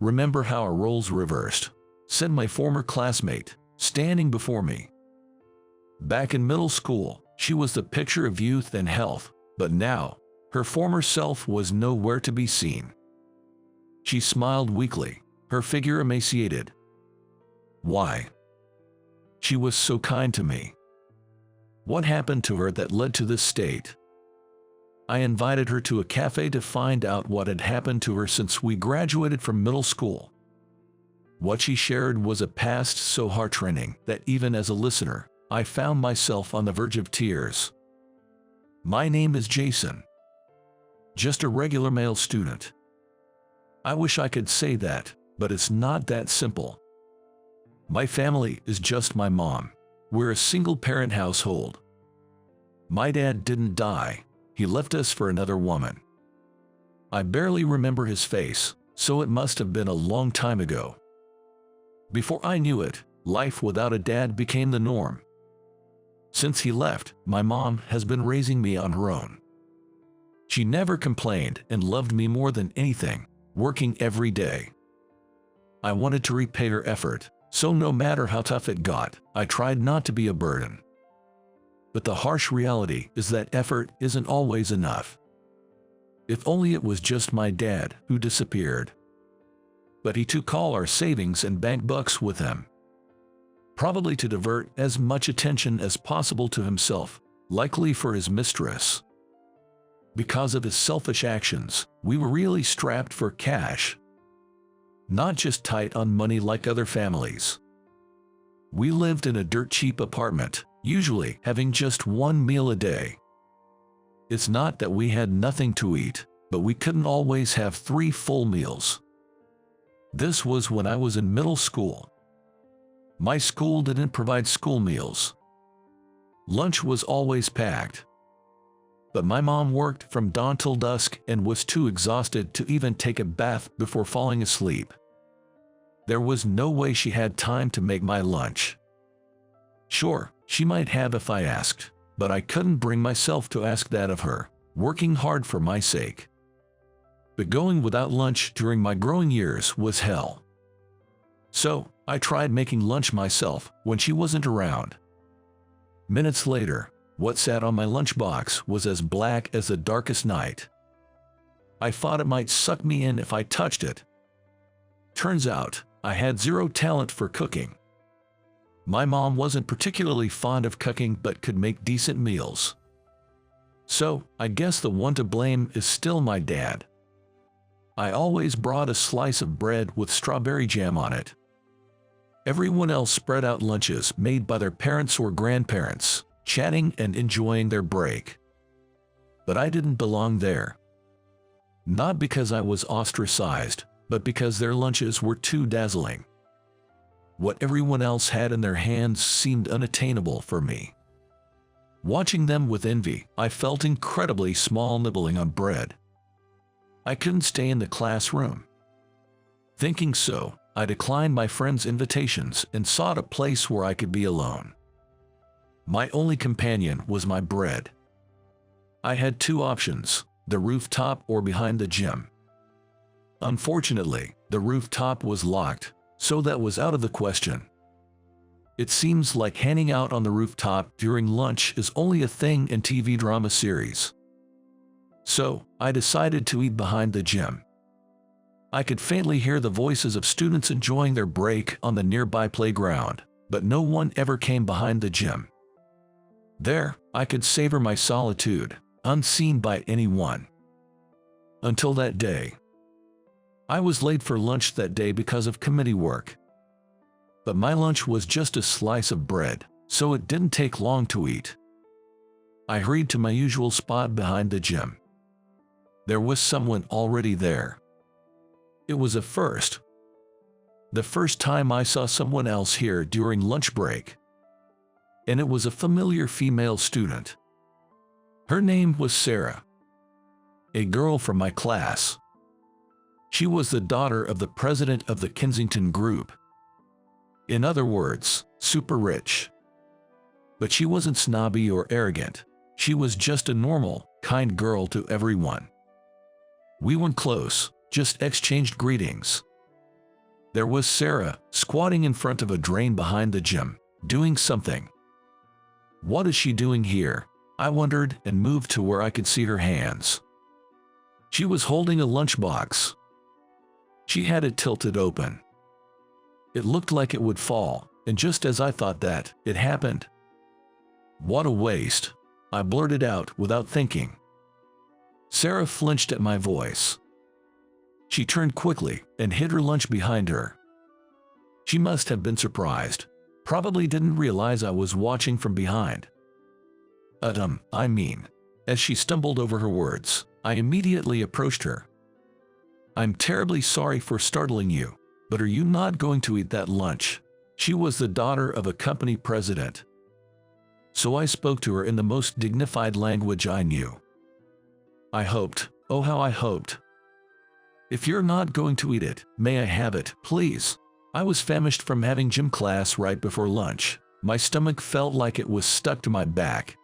remember how our roles reversed," said my former classmate, standing before me. Back in middle school, she was the picture of youth and health, but now, her former self was nowhere to be seen. She smiled weakly, her figure emaciated. Why? She was so kind to me. What happened to her that led to this state? I invited her to a cafe to find out what had happened to her since we graduated from middle school. What she shared was a past so heart-rending that even as a listener, I found myself on the verge of tears. My name is Jason. Just a regular male student. I wish I could say that, but it's not that simple. My family is just my mom. We're a single-parent household. My dad didn't die. He left us for another woman. I barely remember his face, so it must have been a long time ago. Before I knew it, life without a dad became the norm. Since he left, my mom has been raising me on her own. She never complained and loved me more than anything, working every day. I wanted to repay her effort, so no matter how tough it got, I tried not to be a burden. But the harsh reality is that effort isn't always enough. If only it was just my dad who disappeared. But he took all our savings and bank bucks with him. Probably to divert as much attention as possible to himself, likely for his mistress. Because of his selfish actions, we were really strapped for cash. Not just tight on money like other families. We lived in a dirt-cheap apartment, usually having just one meal a day. It's not that we had nothing to eat, but we couldn't always have 3 full meals. This was when I was in middle school. My school didn't provide school meals. Lunch was always packed. But my mom worked from dawn till dusk and was too exhausted to even take a bath before falling asleep. There was no way she had time to make my lunch. Sure, she might have if I asked, but I couldn't bring myself to ask that of her, working hard for my sake. But going without lunch during my growing years was hell. So, I tried making lunch myself when she wasn't around. Minutes later, what sat on my lunchbox was as black as the darkest night. I thought it might suck me in if I touched it. Turns out, I had zero talent for cooking. My mom wasn't particularly fond of cooking but could make decent meals. So, I guess the one to blame is still my dad. I always brought a slice of bread with strawberry jam on it. Everyone else spread out lunches made by their parents or grandparents, chatting and enjoying their break. But I didn't belong there. Not because I was ostracized, but because their lunches were too dazzling. What everyone else had in their hands seemed unattainable for me. Watching them with envy, I felt incredibly small nibbling on bread. I couldn't stay in the classroom. Thinking so, I declined my friends' invitations and sought a place where I could be alone. My only companion was my bread. I had 2 options, the rooftop or behind the gym. Unfortunately, the rooftop was locked, so that was out of the question. It seems like hanging out on the rooftop during lunch is only a thing in TV drama series. So, I decided to eat behind the gym. I could faintly hear the voices of students enjoying their break on the nearby playground, but no one ever came behind the gym. There, I could savor my solitude, unseen by anyone. Until that day. I was late for lunch that day because of committee work. But my lunch was just a slice of bread, so it didn't take long to eat. I hurried to my usual spot behind the gym. There was someone already there. It was a first. The first time I saw someone else here during lunch break. And it was a familiar female student. Her name was Sarah. A girl from my class. She was the daughter of the president of the Kensington Group. In other words, super rich. But she wasn't snobby or arrogant. She was just a normal, kind girl to everyone. We weren't close, just exchanged greetings. There was Sarah, squatting in front of a drain behind the gym, doing something. What is she doing here? I wondered and moved to where I could see her hands. She was holding a lunchbox. She had it tilted open. It looked like it would fall, and just as I thought that, it happened. What a waste, I blurted out without thinking. Sarah flinched at my voice. She turned quickly and hid her lunch behind her. She must have been surprised, probably didn't realize I was watching from behind. As she stumbled over her words, I immediately approached her. I'm terribly sorry for startling you, but are you not going to eat that lunch? She was the daughter of a company president. So I spoke to her in the most dignified language I knew. I hoped, oh how I hoped. If you're not going to eat it, may I have it, please? I was famished from having gym class right before lunch. My stomach felt like it was stuck to my back.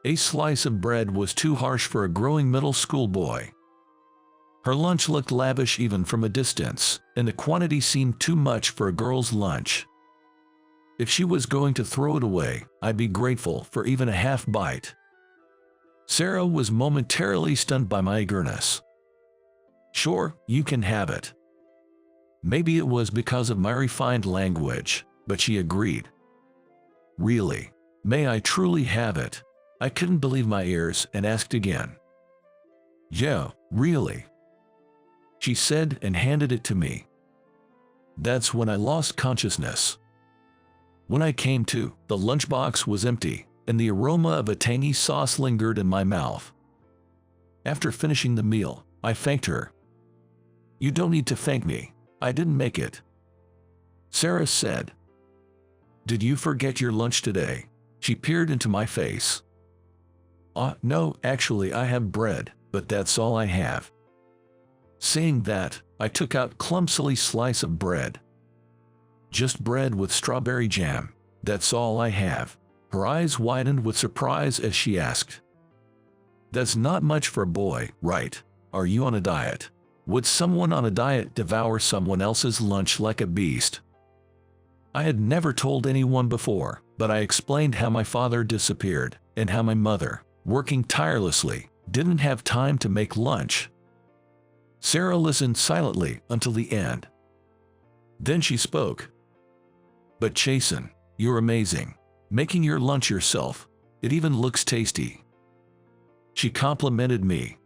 A slice of bread was too harsh for a growing middle school boy. Her lunch looked lavish even from a distance, and the quantity seemed too much for a girl's lunch. If she was going to throw it away, I'd be grateful for even a half bite. Sarah was momentarily stunned by my eagerness. Sure, you can have it. Maybe it was because of my refined language, but she agreed. Really? May I truly have it? I couldn't believe my ears and asked again. Yeah, really? She said and handed it to me. That's when I lost consciousness. When I came to, the lunchbox was empty, and the aroma of a tangy sauce lingered in my mouth. After finishing the meal, I thanked her. You don't need to thank me. I didn't make it. Sarah said. Did you forget your lunch today? She peered into my face. No, actually I have bread, but that's all I have. Saying that, I took out clumsily slice of bread. Just bread with strawberry jam, that's all I have. Her eyes widened with surprise as she asked. That's not much for a boy, right? Are you on a diet? Would someone on a diet devour someone else's lunch like a beast? I had never told anyone before, but I explained how my father disappeared, and how my mother, working tirelessly, didn't have time to make lunch. Sarah listened silently until the end. Then she spoke. But Jason, you're amazing. Making your lunch yourself. It even looks tasty. She complimented me.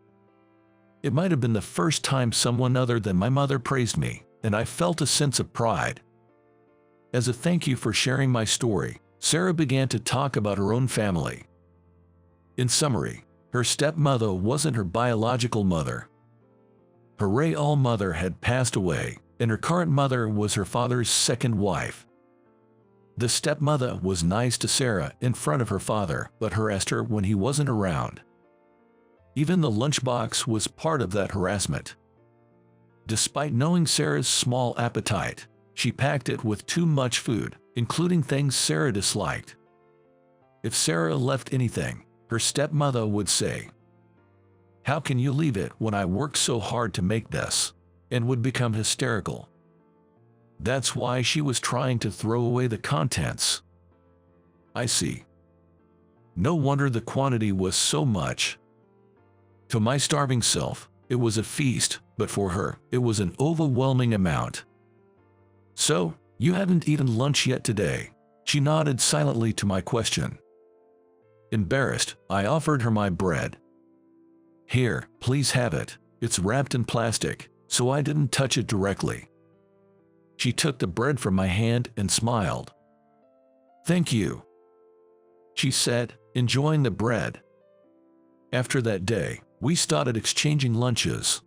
It might have been the first time someone other than my mother praised me, and I felt a sense of pride. As a thank you for sharing my story, Sarah began to talk about her own family. In summary, her stepmother wasn't her biological mother. Her real mother had passed away, and her current mother was her father's second wife. The stepmother was nice to Sarah in front of her father, but harassed her when he wasn't around. Even the lunchbox was part of that harassment. Despite knowing Sarah's small appetite, she packed it with too much food, including things Sarah disliked. If Sarah left anything, her stepmother would say, "How can you leave it when I worked so hard to make this?" and would become hysterical. That's why she was trying to throw away the contents. I see. No wonder the quantity was so much. To my starving self, it was a feast, but for her, it was an overwhelming amount. So, you haven't eaten lunch yet today? She nodded silently to my question. Embarrassed, I offered her my bread. Here, please have it. It's wrapped in plastic, so I didn't touch it directly. She took the bread from my hand and smiled. Thank you, she said, enjoying the bread. After that day, we started exchanging lunches.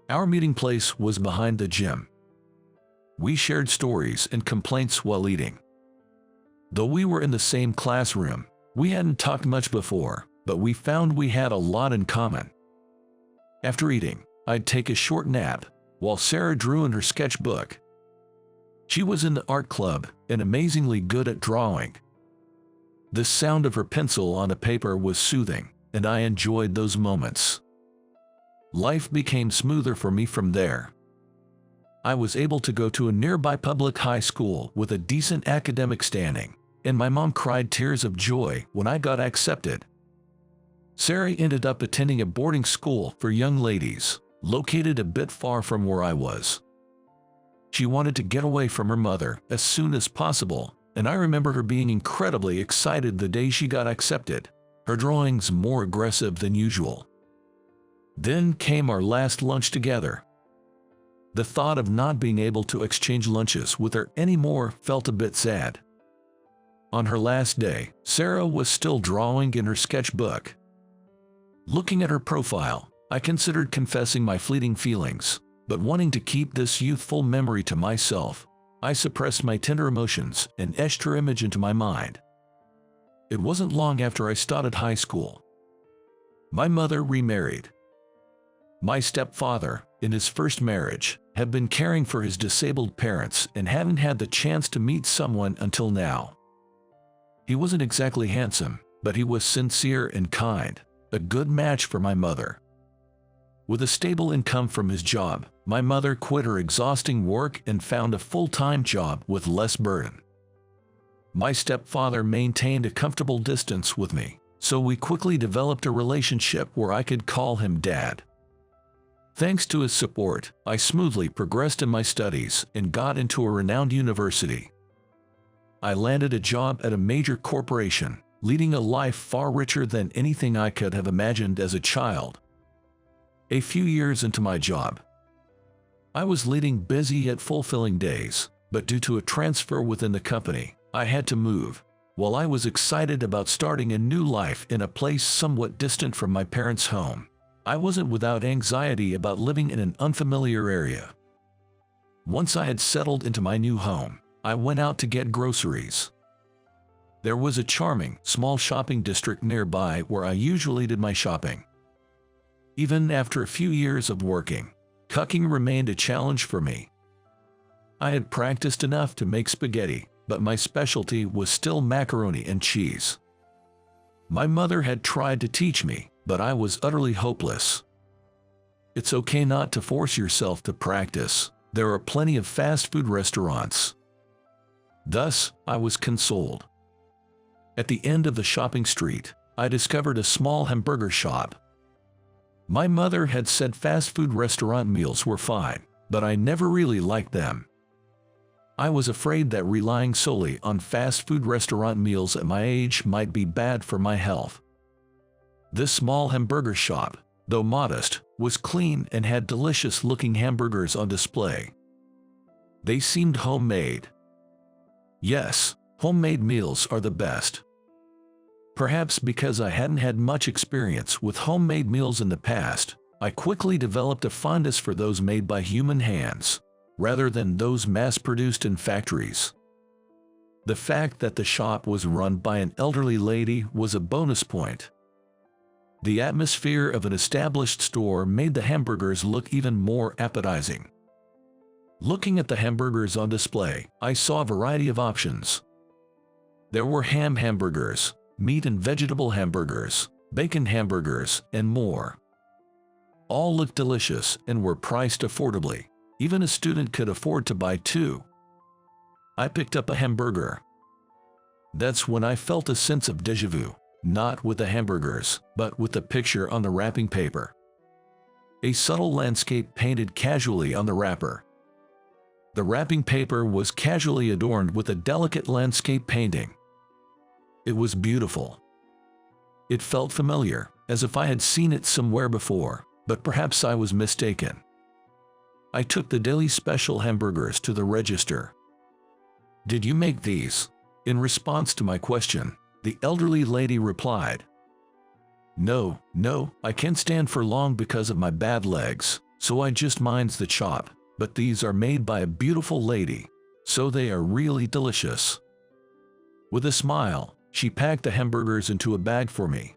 Our meeting place was behind the gym. We shared stories and complaints while eating. Though we were in the same classroom, we hadn't talked much before, but we found we had a lot in common. After eating, I'd take a short nap, while Sarah drew in her sketchbook. She was in the art club and amazingly good at drawing. The sound of her pencil on the paper was soothing, and I enjoyed those moments. Life became smoother for me from there. I was able to go to a nearby public high school with a decent academic standing, and my mom cried tears of joy when I got accepted. Sarah ended up attending a boarding school for young ladies, located a bit far from where I was. She wanted to get away from her mother as soon as possible, and I remember her being incredibly excited the day she got accepted, her drawings more aggressive than usual. Then came our last lunch together. The thought of not being able to exchange lunches with her anymore felt a bit sad. On her last day, Sarah was still drawing in her sketchbook. Looking at her profile, I considered confessing my fleeting feelings, but wanting to keep this youthful memory to myself, I suppressed my tender emotions and etched her image into my mind. It wasn't long after I started high school. My mother remarried. My stepfather, in his first marriage, had been caring for his disabled parents and hadn't had the chance to meet someone until now. He wasn't exactly handsome, but he was sincere and kind, a good match for my mother. With a stable income from his job, my mother quit her exhausting work and found a full-time job with less burden. My stepfather maintained a comfortable distance with me, so we quickly developed a relationship where I could call him Dad. Thanks to his support, I smoothly progressed in my studies and got into a renowned university. I landed a job at a major corporation, leading a life far richer than anything I could have imagined as a child. A few years into my job, I was leading busy yet fulfilling days, but due to a transfer within the company, I had to move. While I was excited about starting a new life in a place somewhat distant from my parents' home, I wasn't without anxiety about living in an unfamiliar area. Once I had settled into my new home, I went out to get groceries. There was a charming, small shopping district nearby where I usually did my shopping. Even after a few years of working, cooking remained a challenge for me. I had practiced enough to make spaghetti, but my specialty was still macaroni and cheese. My mother had tried to teach me, but I was utterly hopeless. It's okay not to force yourself to practice. There are plenty of fast food restaurants. Thus, I was consoled. At the end of the shopping street, I discovered a small hamburger shop. My mother had said fast food restaurant meals were fine, but I never really liked them. I was afraid that relying solely on fast food restaurant meals at my age might be bad for my health. This small hamburger shop, though modest, was clean and had delicious-looking hamburgers on display. They seemed homemade. Yes, homemade meals are the best. Perhaps because I hadn't had much experience with homemade meals in the past, I quickly developed a fondness for those made by human hands, rather than those mass-produced in factories. The fact that the shop was run by an elderly lady was a bonus point. The atmosphere of an established store made the hamburgers look even more appetizing. Looking at the hamburgers on display, I saw a variety of options. There were ham hamburgers, meat and vegetable hamburgers, bacon hamburgers, and more. All looked delicious and were priced affordably. Even a student could afford to buy two. I picked up a hamburger. That's when I felt a sense of déjà vu, not with the hamburgers, but with the picture on the wrapping paper. A subtle landscape painted casually on the wrapper. The wrapping paper was casually adorned with a delicate landscape painting. It was beautiful. It felt familiar, as if I had seen it somewhere before, but perhaps I was mistaken. I took the daily special hamburgers to the register. "Did you make these?" In response to my question, the elderly lady replied, No, I can't stand for long because of my bad legs, so I just minds the chop, but these are made by a beautiful lady, so they are really delicious." With a smile, she packed the hamburgers into a bag for me.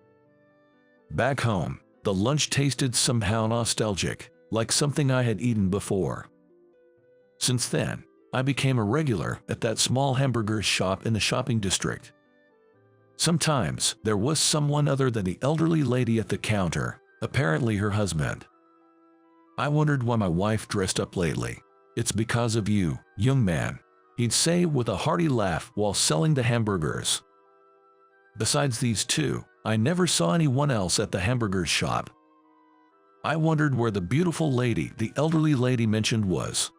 Back home, the lunch tasted somehow nostalgic, like something I had eaten before. Since then, I became a regular at that small hamburger shop in the shopping district. Sometimes, there was someone other than the elderly lady at the counter, apparently her husband. I wondered why my wife dressed up lately. "It's because of you, young man," he'd say with a hearty laugh while selling the hamburgers. Besides these two, I never saw anyone else at the hamburger shop. I wondered where the beautiful lady the elderly lady mentioned was.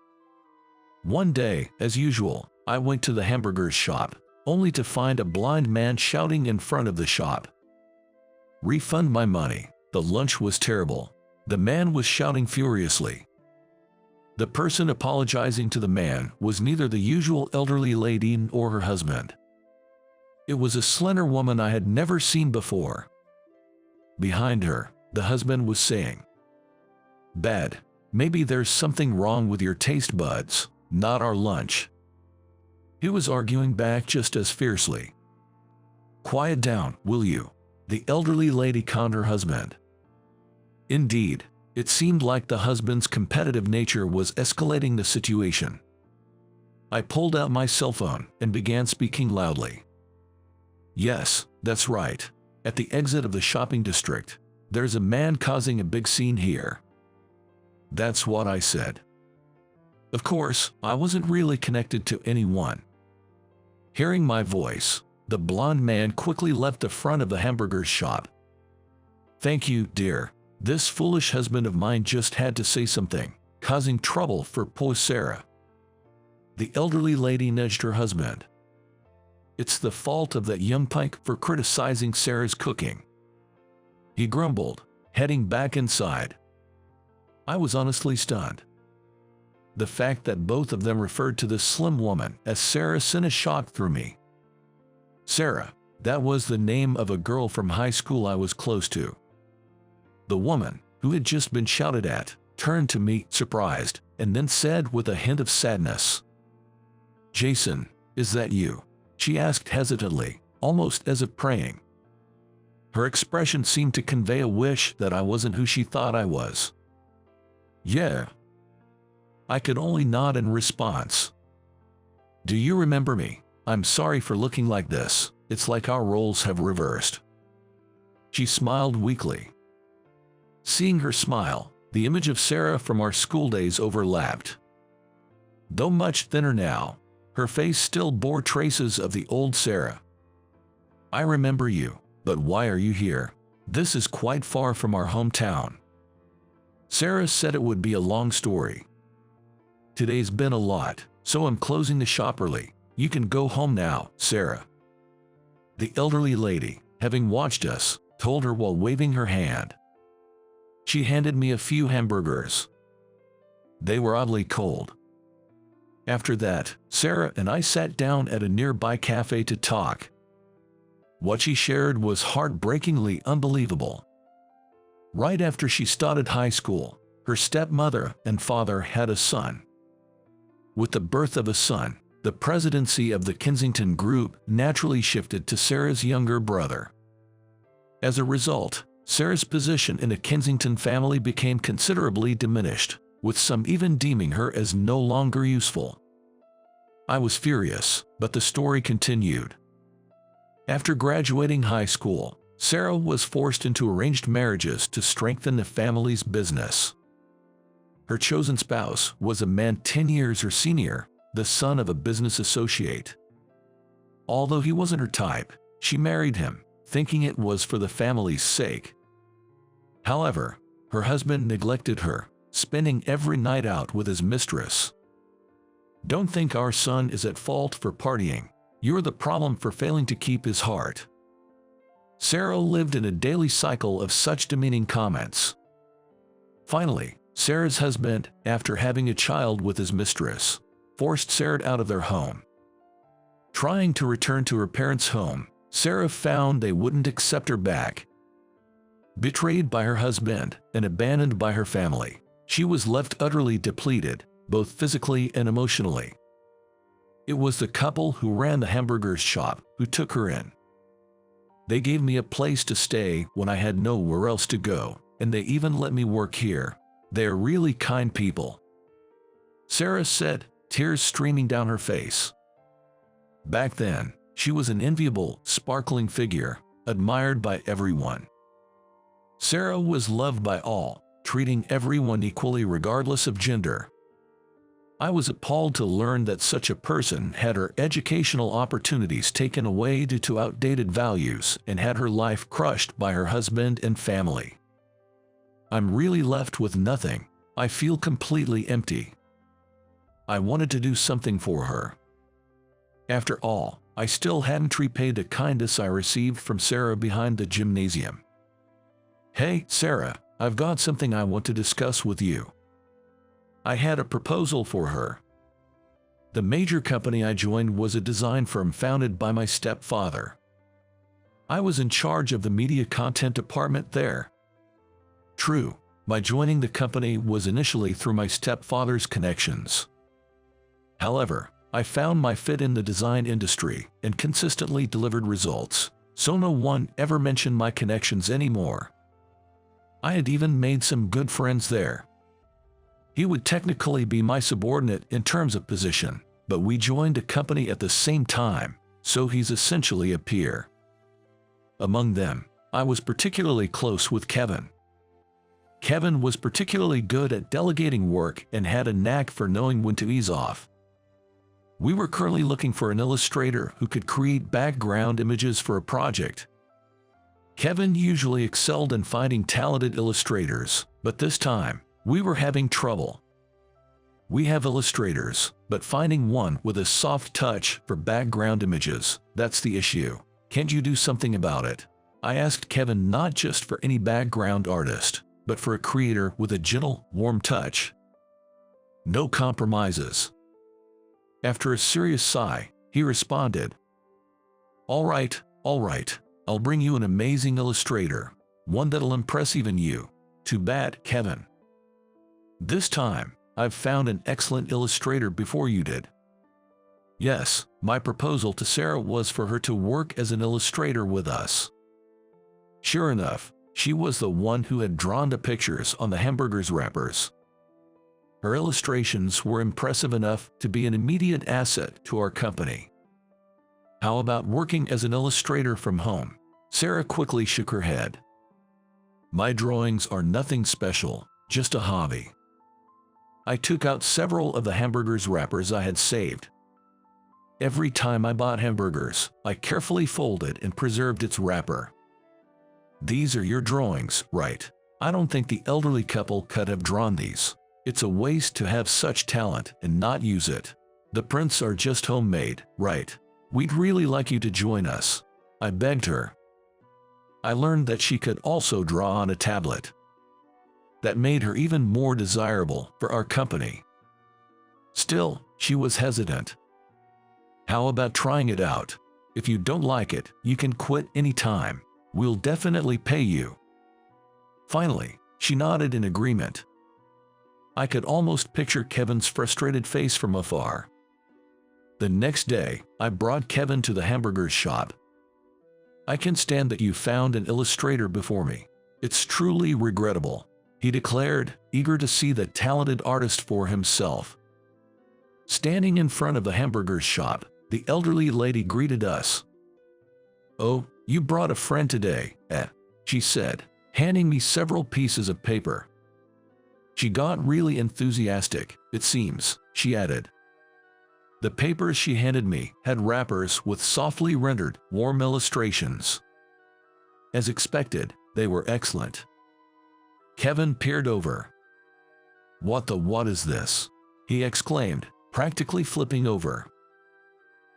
One day, as usual, I went to the hamburger shop, only to find a blind man shouting in front of the shop. "Refund my money. The lunch was terrible." The man was shouting furiously. The person apologizing to the man was neither the usual elderly lady nor her husband. It was a slender woman I had never seen before. Behind her, the husband was saying, "Bad, maybe there's something wrong with your taste buds, not our lunch." He was arguing back just as fiercely. "Quiet down, will you?" the elderly lady conned her husband. Indeed, it seemed like the husband's competitive nature was escalating the situation. I pulled out my cell phone and began speaking loudly. "Yes, that's right. At the exit of the shopping district, there's a man causing a big scene here." That's what I said. Of course, I wasn't really connected to anyone. Hearing my voice, the blond man quickly left the front of the hamburger shop. "Thank you, dear. This foolish husband of mine just had to say something, causing trouble for poor Sarah." The elderly lady nudged her husband. "It's the fault of that young pike for criticizing Sarah's cooking," he grumbled, heading back inside. I was honestly stunned. The fact that both of them referred to this slim woman as Sarah sent a shock through me. Sarah, that was the name of a girl from high school I was close to. The woman, who had just been shouted at, turned to me, surprised, and then said with a hint of sadness, "Jason, is that you?" she asked hesitantly, almost as if praying. Her expression seemed to convey a wish that I wasn't who she thought I was. "Yeah." I could only nod in response. "Do you remember me? I'm sorry for looking like this. It's like our roles have reversed." She smiled weakly. Seeing her smile, the image of Sarah from our school days overlapped. Though much thinner now, her face still bore traces of the old Sarah. "I remember you, but why are you here? This is quite far from our hometown." Sarah said it would be a long story. "Today's been a lot, so I'm closing the shop early. You can go home now, Sarah." The elderly lady, having watched us, told her while waving her hand. She handed me a few hamburgers. They were oddly cold. After that, Sarah and I sat down at a nearby cafe to talk. What she shared was heartbreakingly unbelievable. Right after she started high school, her stepmother and father had a son. With the birth of a son, the presidency of the Kensington Group naturally shifted to Sarah's younger brother. As a result, Sarah's position in the Kensington family became considerably diminished, with some even deeming her as no longer useful. I was furious, but the story continued. After graduating high school, Sarah was forced into arranged marriages to strengthen the family's business. Her chosen spouse was a man 10 years her senior, the son of a business associate. Although he wasn't her type, she married him, thinking it was for the family's sake. However, her husband neglected her, spending every night out with his mistress. "Don't think our son is at fault for partying. You're the problem for failing to keep his heart." Sarah lived in a daily cycle of such demeaning comments. Finally, Sarah's husband, after having a child with his mistress, forced Sarah out of their home. Trying to return to her parents' home, Sarah found they wouldn't accept her back. Betrayed by her husband and abandoned by her family, she was left utterly depleted, both physically and emotionally. It was the couple who ran the hamburger shop who took her in. They gave me a place to stay when I had nowhere else to go, and they even let me work here. They are really kind people," Sarah said, tears streaming down her face. Back then, she was an enviable, sparkling figure, admired by everyone. Sarah was loved by all, treating everyone equally regardless of gender. I was appalled to learn that such a person had her educational opportunities taken away due to outdated values and had her life crushed by her husband and family. I'm really left with nothing. I feel completely empty. I wanted to do something for her. After all, I still hadn't repaid the kindness I received from Sarah behind the gymnasium. Hey, Sarah, I've got something I want to discuss with you. I had a proposal for her. The major company I joined was a design firm founded by my stepfather. I was in charge of the media content department there. True, my joining the company was initially through my stepfather's connections. However, I found my fit in the design industry and consistently delivered results, so no one ever mentioned my connections anymore. I had even made some good friends there. He would technically be my subordinate in terms of position, but we joined a company at the same time, so he's essentially a peer. Among them, I was particularly close with Kevin. Kevin was particularly good at delegating work and had a knack for knowing when to ease off. We were currently looking for an illustrator who could create background images for a project. Kevin usually excelled in finding talented illustrators, but this time, we were having trouble. We have illustrators, but finding one with a soft touch for background images, that's the issue. Can't you do something about it? I asked Kevin not just for any background artist, but for a creator with a gentle, warm touch. No compromises. After a serious sigh, he responded, all right, I'll bring you an amazing illustrator, one that'll impress even you. Too bad, Kevin. This time, I've found an excellent illustrator before you did. Yes, my proposal to Sarah was for her to work as an illustrator with us. Sure enough, she was the one who had drawn the pictures on the hamburgers wrappers. Her illustrations were impressive enough to be an immediate asset to our company. How about working as an illustrator from home? Sarah quickly shook her head. My drawings are nothing special, just a hobby. I took out several of the hamburgers wrappers I had saved. Every time I bought hamburgers, I carefully folded and preserved its wrapper. These are your drawings, right? I don't think the elderly couple could have drawn these. It's a waste to have such talent and not use it. The prints are just homemade, right? We'd really like you to join us. I begged her. I learned that she could also draw on a tablet. That made her even more desirable for our company. Still, she was hesitant. How about trying it out? If you don't like it, you can quit anytime. We'll definitely pay you. Finally, she nodded in agreement. I could almost picture Kevin's frustrated face from afar. The next day, I brought Kevin to the hamburger shop. I can stand that you found an illustrator before me. It's truly regrettable, he declared, eager to see the talented artist for himself. Standing in front of the hamburger shop, the elderly lady greeted us. Oh, you brought a friend today, she said, handing me several pieces of paper. She got really enthusiastic, it seems, she added. The papers she handed me had wrappers with softly rendered, warm illustrations. As expected, they were excellent. Kevin peered over. What is this? He exclaimed, practically flipping over.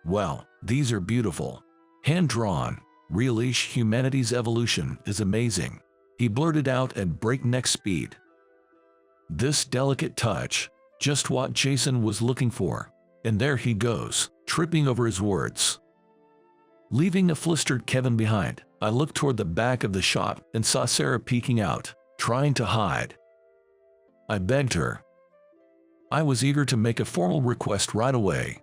Well, these are beautiful. Hand-drawn, real-ish humanity's evolution is amazing, he blurted out at breakneck speed. This delicate touch, just what Jason was looking for. And there he goes, tripping over his words. Leaving a flustered Kevin behind, I looked toward the back of the shop and saw Sarah peeking out, trying to hide. I begged her. I was eager to make a formal request right away.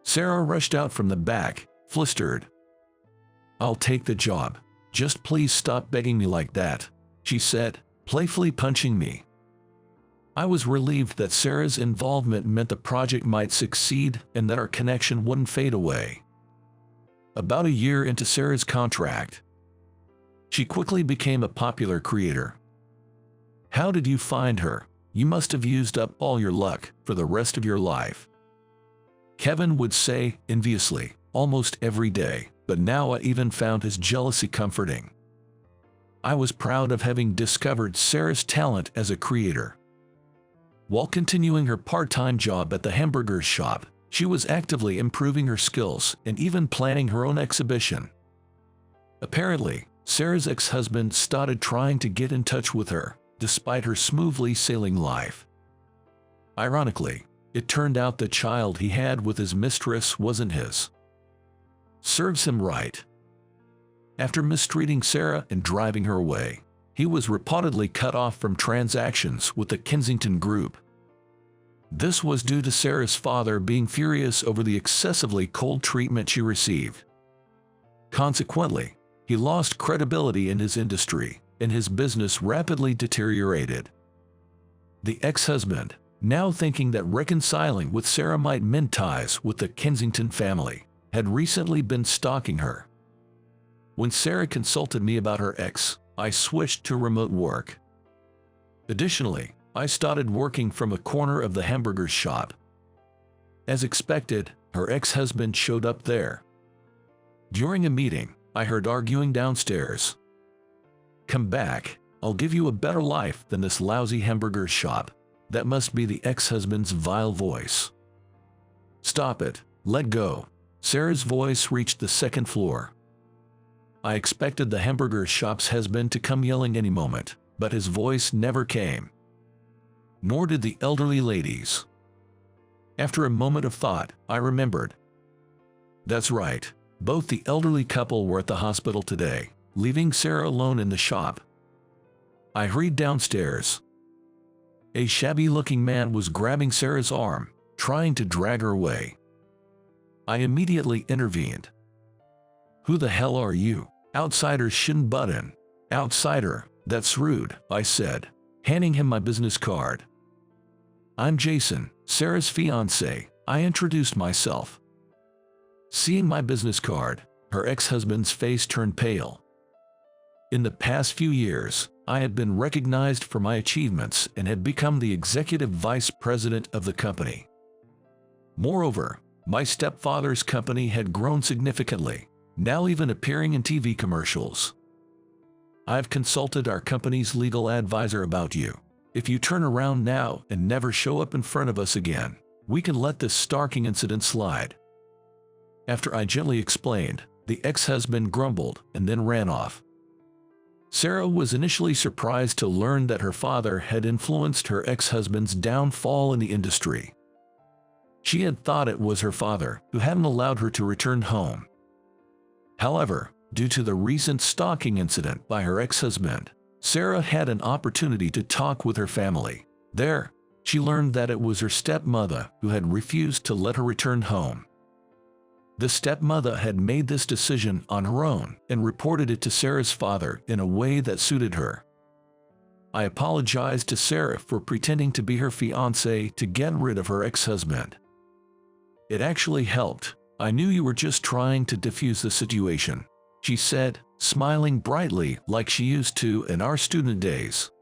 Sarah rushed out from the back, flustered. I'll take the job. Just please stop begging me like that, she said, playfully punching me. I was relieved that Sarah's involvement meant the project might succeed and that our connection wouldn't fade away. About a year into Sarah's contract, she quickly became a popular creator. How did you find her? "You must have used up all your luck for the rest of your life," Kevin would say enviously almost every day, but now I even found his jealousy comforting. I was proud of having discovered Sarah's talent as a creator. While continuing her part-time job at the hamburger shop, she was actively improving her skills and even planning her own exhibition. Apparently, Sarah's ex-husband started trying to get in touch with her, despite her smoothly sailing life. Ironically, it turned out the child he had with his mistress wasn't his. Serves him right. After mistreating Sarah and driving her away, he was reportedly cut off from transactions with the Kensington Group. This was due to Sarah's father being furious over the excessively cold treatment she received. Consequently, he lost credibility in his industry, and his business rapidly deteriorated. The ex-husband, now thinking that reconciling with Sarah might mend ties with the Kensington family, had recently been stalking her. When Sarah consulted me about her ex, I switched to remote work. Additionally, I started working from a corner of the hamburger shop. As expected, her ex-husband showed up there. During a meeting, I heard arguing downstairs. "Come back, I'll give you a better life than this lousy hamburger shop." That must be the ex-husband's vile voice. "Stop it, let go." Sarah's voice reached the second floor. I expected the hamburger shop's husband to come yelling any moment, but his voice never came. Nor did the elderly ladies. After a moment of thought, I remembered. That's right, both the elderly couple were at the hospital today, leaving Sarah alone in the shop. I hurried downstairs. A shabby-looking man was grabbing Sarah's arm, trying to drag her away. I immediately intervened. "Who the hell are you? Outsiders shouldn't butt in." "Outsider, that's rude," I said, handing him my business card. "I'm Jason, Sarah's fiancé," I introduced myself. Seeing my business card, her ex-husband's face turned pale. In the past few years, I had been recognized for my achievements and had become the executive vice president of the company. Moreover, my stepfather's company had grown significantly, now even appearing in TV commercials. "I've consulted our company's legal advisor about you. If you turn around now and never show up in front of us again, we can let this stalking incident slide." After I gently explained, the ex-husband grumbled and then ran off. Sarah was initially surprised to learn that her father had influenced her ex-husband's downfall in the industry. She had thought it was her father who hadn't allowed her to return home. However, due to the recent stalking incident by her ex-husband, Sarah had an opportunity to talk with her family. There, she learned that it was her stepmother who had refused to let her return home. The stepmother had made this decision on her own and reported it to Sarah's father in a way that suited her. I apologized to Sarah for pretending to be her fiancé to get rid of her ex-husband. "It actually helped. I knew you were just trying to defuse the situation," she said, smiling brightly like she used to in our student days.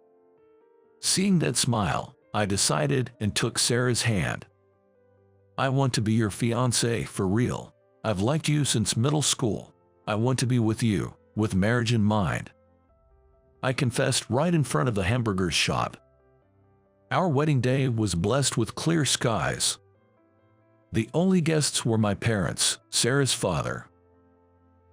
Seeing that smile, I decided and took Sarah's hand. "I want to be your fiancé for real. I've liked you since middle school. I want to be with you, with marriage in mind." I confessed right in front of the hamburger shop. Our wedding day was blessed with clear skies. The only guests were my parents, Sarah's father.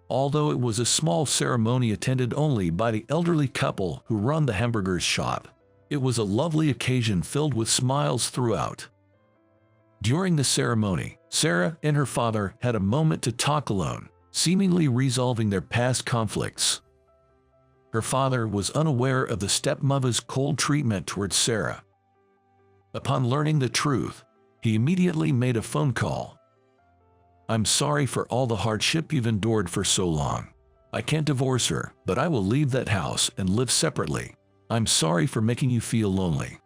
Although it was a small ceremony attended only by the elderly couple who run the hamburger shop, it was a lovely occasion filled with smiles throughout. During the ceremony, Sarah and her father had a moment to talk alone, seemingly resolving their past conflicts. Her father was unaware of the stepmother's cold treatment towards Sarah. Upon learning the truth, he immediately made a phone call. "I'm sorry for all the hardship you've endured for so long. I can't divorce her, but I will leave that house and live separately. I'm sorry for making you feel lonely."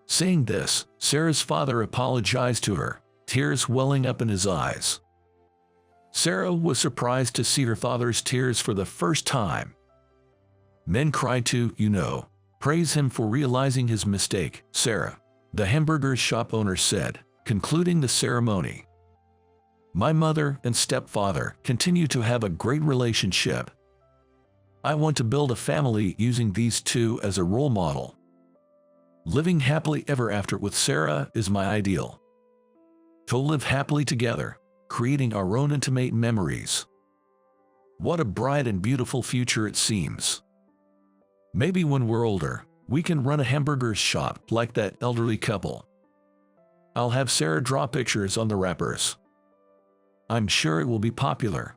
Saying this, Sarah's father apologized to her, tears welling up in his eyes. Sarah was surprised to see her father's tears for the first time. Men cry too, you know. Praise him for realizing his mistake, Sarah," the hamburger shop owner said, concluding the ceremony. "My mother and stepfather continue to have a great relationship. I want to build a family using these two as a role model. Living happily ever after with Sarah is my ideal. To live happily together, creating our own intimate memories. What a bright and beautiful future it seems. Maybe when we're older, we can run a hamburger shop like that elderly couple. I'll have Sarah draw pictures on the wrappers. I'm sure it will be popular."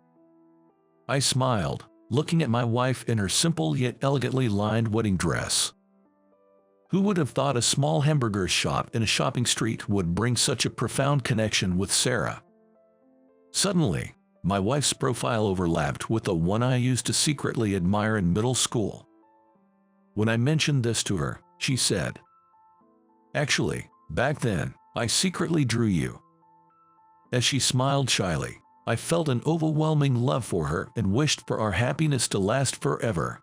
I smiled, looking at my wife in her simple yet elegantly lined wedding dress. Who would have thought a small hamburger shop in a shopping street would bring such a profound connection with Sarah? Suddenly, my wife's profile overlapped with the one I used to secretly admire in middle school. When I mentioned this to her, she said, "Actually, back then, I secretly drew you." As she smiled shyly, I felt an overwhelming love for her and wished for our happiness to last forever.